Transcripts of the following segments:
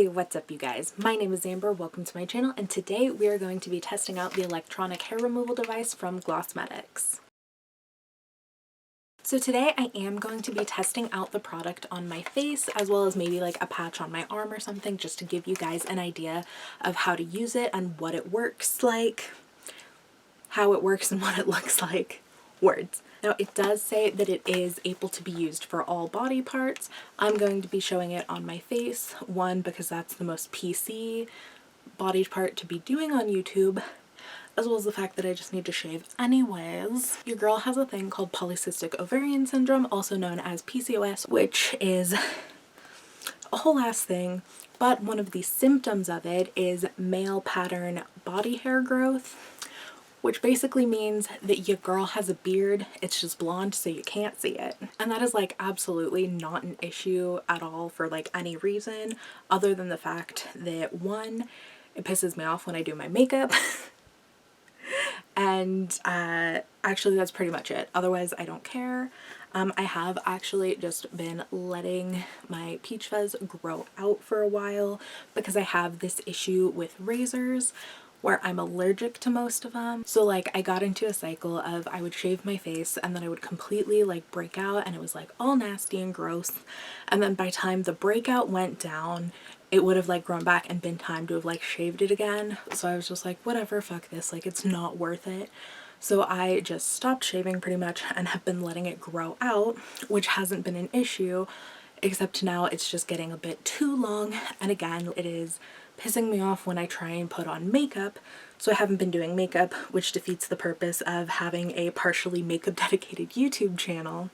Hey, what's up you guys? My name is Amber, welcome to my channel, and today we are going to be testing out the electronic hair removal device from Glossmetics. So today I am going to be testing out the product on my face as well as maybe like a patch on my arm or something, just to give you guys an idea of how to use it and what it works like, how it works and what it looks like. Words. Now it does say that it is able to be used for all body parts. I'm going to be showing it on my face, one because that's the most PC body part to be doing on YouTube, as well as the fact that I just need to shave anyways. Your girl has a thing called polycystic ovarian syndrome, also known as PCOS, which is a whole ass thing, but one of the symptoms of it is male pattern body hair growth, which basically means that your girl has a beard, it's just blonde so you can't see it. And that is like absolutely not an issue at all for like any reason other than the fact that one, it pisses me off when I do my makeup and actually that's pretty much it. Otherwise I don't care. I have actually just been letting my peach fuzz grow out for a while because I have this issue with razors where I'm allergic to most of them. So like I got into a cycle of I would shave my face and then I would completely like break out and it was like all nasty and gross. And then by the time the breakout went down, it would have like grown back and been time to have like shaved it again. So I was just like, whatever, fuck this, like it's not worth it. So I just stopped shaving pretty much and have been letting it grow out, which hasn't been an issue, except now it's just getting a bit too long. And again, it is pissing me off when I try and put on makeup, so I haven't been doing makeup, which defeats the purpose of having a partially makeup dedicated YouTube channel.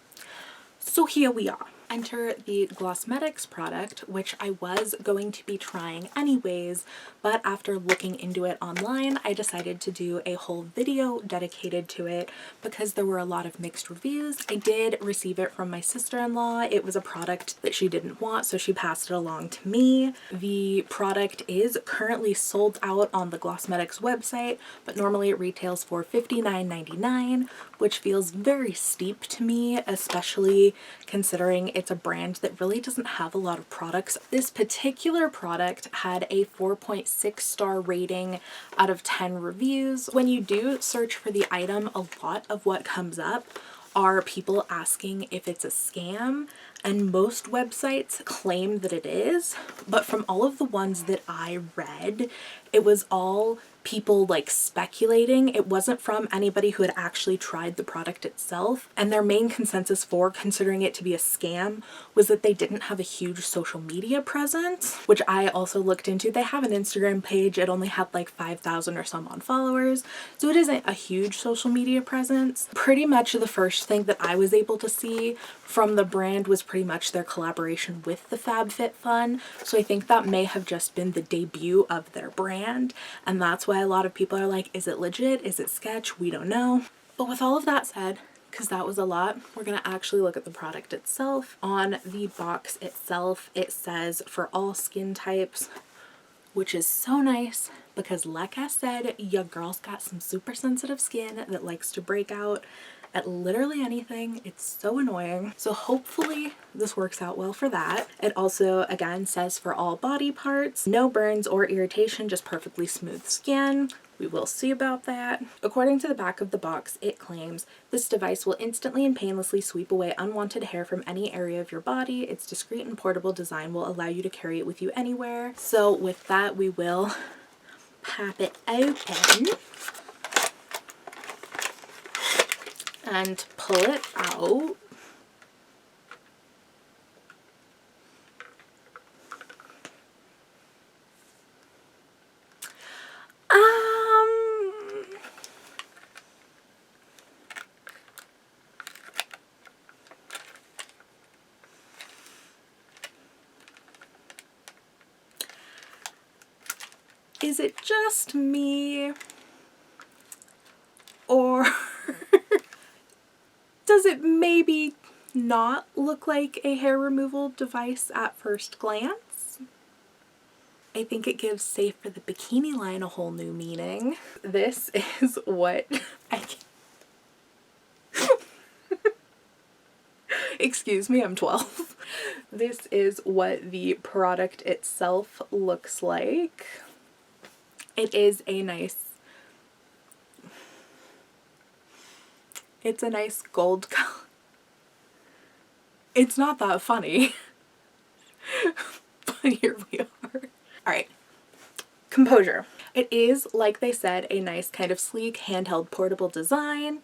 So here we are. Enter the Glossmetics product, which I was going to be trying anyways, but after looking into it online, I decided to do a whole video dedicated to it because there were a lot of mixed reviews. I did receive it from my sister-in-law. It was a product that she didn't want, so she passed it along to me. The product is currently sold out on the Glossmetics website, but normally it retails for $59.99, which feels very steep to me, especially considering it's a brand that really doesn't have a lot of products. This particular product had a 4.6 star rating out of 10 reviews. When you do search for the item, a lot of what comes up are people asking if it's a scam, and most websites claim that it is, but from all of the ones that I read, it was all people like speculating. It wasn't from anybody who had actually tried the product itself, and their main consensus for considering it to be a scam was that they didn't have a huge social media presence, which I also looked into. They have an Instagram page. It only had like 5,000 or some on followers, so it isn't a huge social media presence. Pretty much the first thing that I was able to see from the brand was pretty much their collaboration with the FabFitFun, so I think that may have just been the debut of their brand, and that's why a lot of people are like, is it legit? Is it sketch? We don't know. But with all of that said, because that was a lot, we're going to actually look at the product itself. On the box itself, it says for all skin types, which is so nice because like I said, your girl's got some super sensitive skin that likes to break out at literally anything. It's so annoying. So hopefully this works out well for that. It also again says for all body parts, no burns or irritation, just perfectly smooth skin. We will see about that. According to the back of the box, it claims this device will instantly and painlessly sweep away unwanted hair from any area of your body. Its discreet and portable design will allow you to carry it with you anywhere. So with that, we will pop it open and pull it out. Is it just me, or does it maybe not look like a hair removal device at first glance? I think it gives safe for the bikini line a whole new meaning. This is what I excuse me, I'm 12. This is what the product itself looks like. It is a nice, it's a nice gold color. It's not that funny, but here we are. All right, composure. It is, like they said, a nice kind of sleek, handheld, portable design.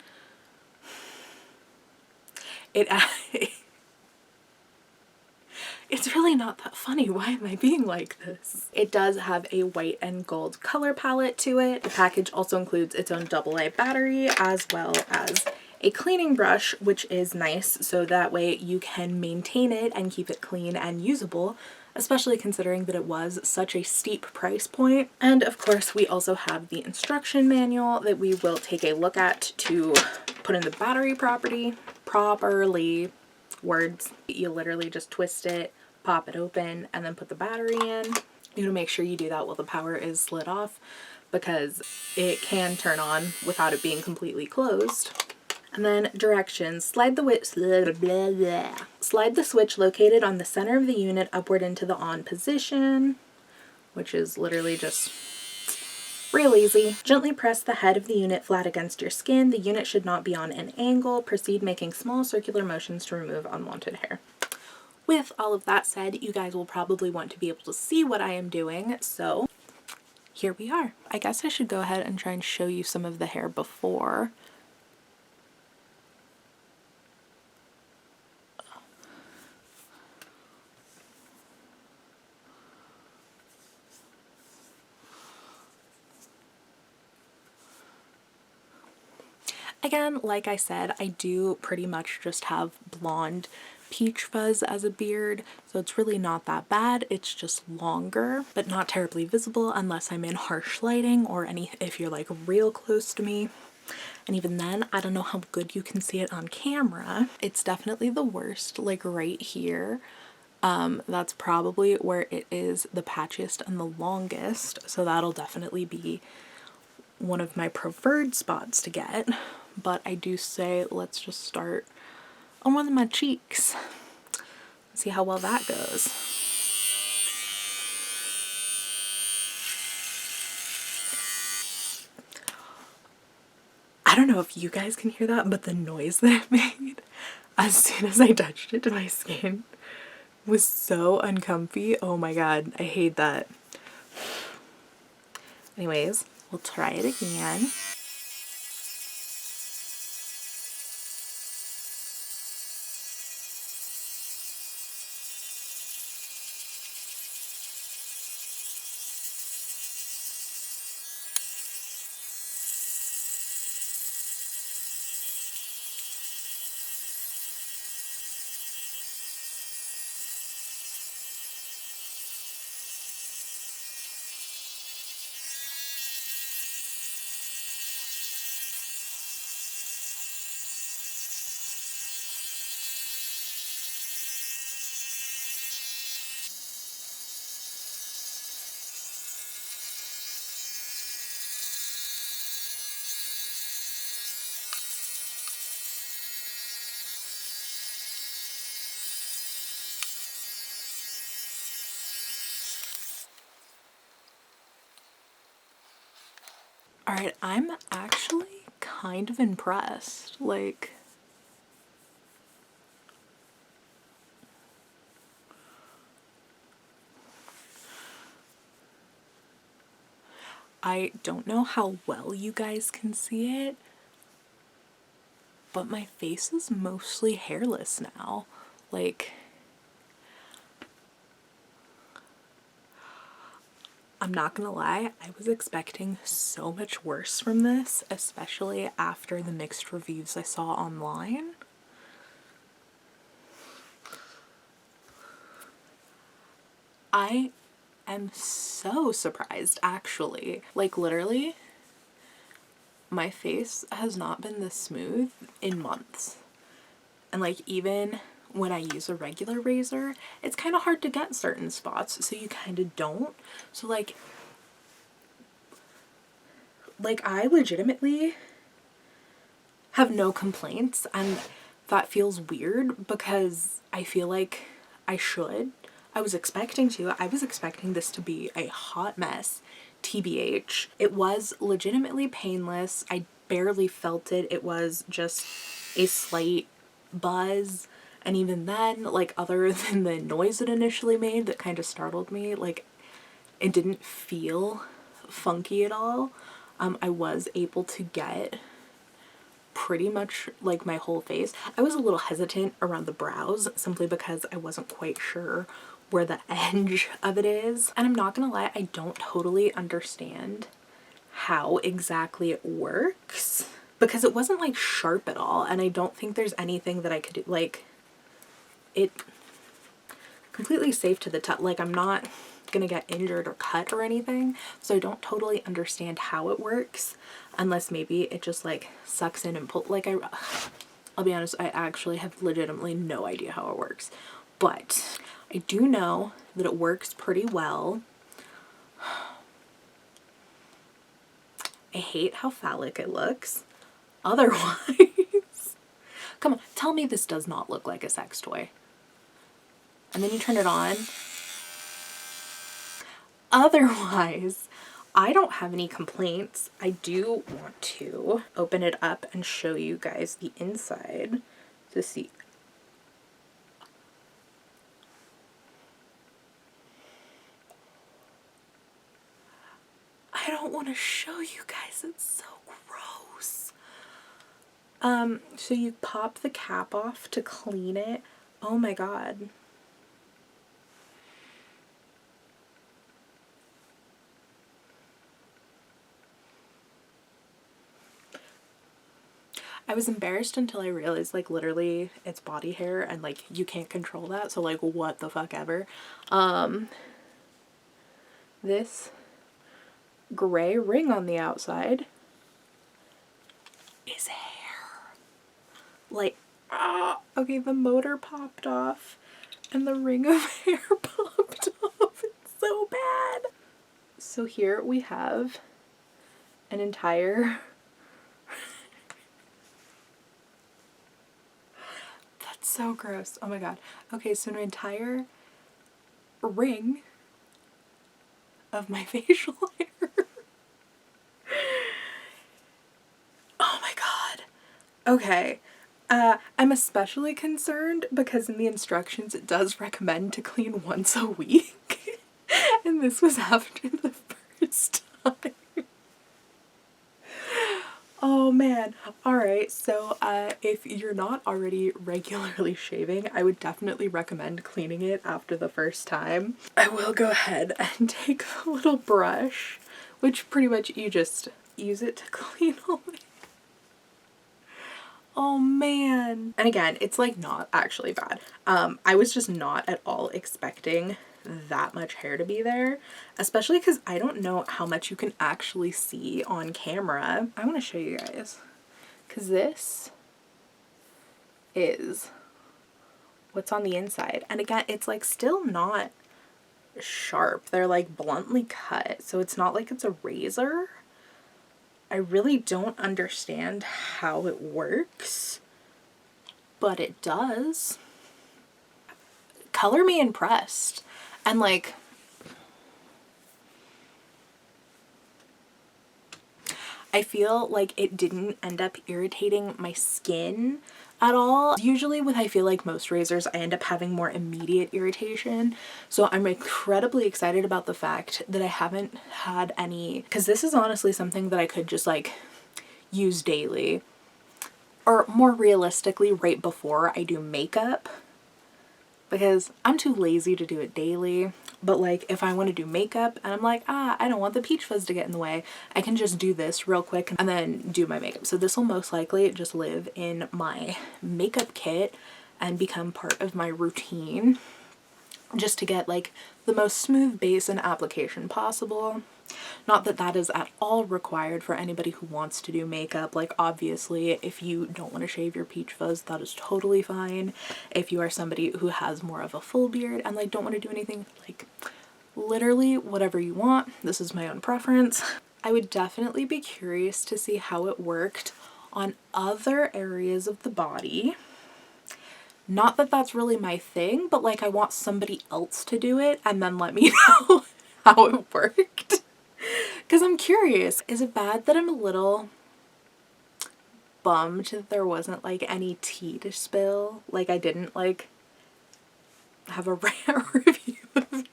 It's really not that funny. Why am I being like this? It does have a white and gold color palette to it. The package also includes its own AA battery as well as a cleaning brush, which is nice, so that way you can maintain it and keep it clean and usable, especially considering that it was such a steep price point. And of course, we also have the instruction manual that we will take a look at to put in the battery properly. Words. You literally just twist it, pop it open, and then put the battery in. You want to make sure you do that while the power is slid off, because it can turn on without it being completely closed. And then directions. Slide the switch located on the center of the unit upward into the on position, which is literally just real easy. Gently press the head of the unit flat against your skin. The unit should not be on an angle. Proceed making small circular motions to remove unwanted hair. With all of that said, you guys will probably want to be able to see what I am doing, so here we are. I guess I should go ahead and try and show you some of the hair before. Again, like I said, I do pretty much just have blonde peach fuzz as a beard, so it's really not that bad. It's just longer, but not terribly visible unless I'm in harsh lighting or if you're like real close to me. And even then, I don't know how good you can see it on camera. It's definitely the worst, like right here. That's probably where it is the patchiest and the longest, so that'll definitely be one of my preferred spots to get. But I do say let's just start on one of my cheeks. See how well that goes. I don't know if you guys can hear that, but the noise that it made as soon as I touched it to my skin was so uncomfy. Oh my god, I hate that. Anyways, we'll try it again. Alright, I'm actually kind of impressed. Like, I don't know how well you guys can see it, but my face is mostly hairless now. Like, I'm not gonna lie, I was expecting so much worse from this, especially after the mixed reviews I saw online. I am so surprised, actually. Like, literally, my face has not been this smooth in months. And like, even when I use a regular razor, it's kind of hard to get certain spots, so you kind of don't. So like I legitimately have no complaints, and that feels weird because I feel like I should. I was expecting to. I was expecting this to be a hot mess, TBH. It was legitimately painless. I barely felt it. It was just a slight buzz. And even then, like, other than the noise it initially made that kind of startled me, like, it didn't feel funky at all. I was able to get pretty much like my whole face. I was a little hesitant around the brows simply because I wasn't quite sure where the edge of it is. And I'm not gonna lie, I don't totally understand how exactly it works because it wasn't like sharp at all, and I don't think there's anything that I could do. Like, it completely safe to the touch. Like, I'm not gonna get injured or cut or anything, so I don't totally understand how it works unless maybe it just like sucks in and pull. Like, I'll be honest, I actually have legitimately no idea how it works, but I do know that it works pretty well. I hate how phallic it looks. Otherwise, come on, tell me this does not look like a sex toy. And then you turn it on. Otherwise, I don't have any complaints. I do want to open it up and show you guys the inside to see. I don't want to show you guys. It's so gross. So you pop the cap off to clean it. Oh my god. I was embarrassed until I realized, like, literally it's body hair and like you can't control that, so like what the fuck ever. This gray ring on the outside is hair. Like, okay, the motor popped off and the ring of hair popped off. It's so bad. So here we have an entire that's so gross. Oh my god. Okay, so an entire ring of my facial hair. Oh my god. Okay. I'm especially concerned because in the instructions it does recommend to clean once a week. And this was after the first time. Oh man. Alright, so if you're not already regularly shaving, I would definitely recommend cleaning it after the first time. I will go ahead and take a little brush, which pretty much you just use it to clean all the. Oh man. And again, it's like not actually bad. I was just not at all expecting that much hair to be there, especially because I don't know how much you can actually see on camera. I want to show you guys because this is what's on the inside, and again, it's like still not sharp. They're like bluntly cut, so it's not like it's a razor. I really don't understand how it works, but it does. Color me impressed. And like, I feel like it didn't end up irritating my skin at all. Usually with, I feel like most razors, I end up having more immediate irritation. So I'm incredibly excited about the fact that I haven't had any, because this is honestly something that I could just like use daily, or more realistically right before I do makeup, because I'm too lazy to do it daily. But like if I want to do makeup and I'm like, I don't want the peach fuzz to get in the way, I can just do this real quick and then do my makeup. So this will most likely just live in my makeup kit and become part of my routine, just to get like the most smooth base and application possible. Not that that is at all required for anybody who wants to do makeup. Like obviously if you don't want to shave your peach fuzz, that is totally fine. If you are somebody who has more of a full beard and like don't want to do anything, like literally whatever you want, this is my own preference. I would definitely be curious to see how it worked on other areas of the body, Not that that's really my thing, but like I want somebody else to do it and then let me know how it worked. Because I'm curious. Is it bad that I'm a little bummed that there wasn't like any tea to spill? Like I didn't like have a rare review of it.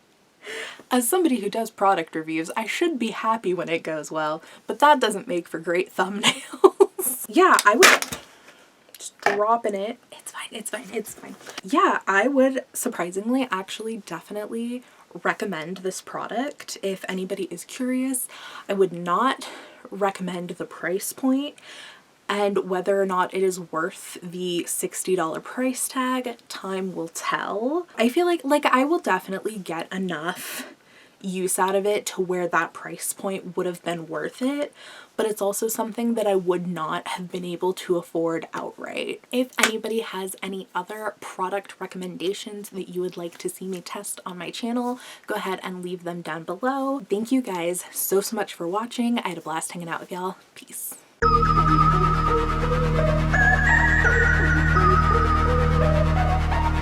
As somebody who does product reviews, I should be happy when it goes well, but that doesn't make for great thumbnails. Yeah, I would just drop in it. It's fine, it's fine, it's fine. Yeah, I would surprisingly actually definitely recommend this product if anybody is curious. I would not recommend the price point, and whether or not it is worth the $60 price tag, time will tell. I feel like I will definitely get enough use out of it to where that price point would have been worth it, but it's also something that I would not have been able to afford outright. If anybody has any other product recommendations that you would like to see me test on my channel, go ahead and leave them down below. Thank you guys so much for watching. I had a blast hanging out with y'all. Peace.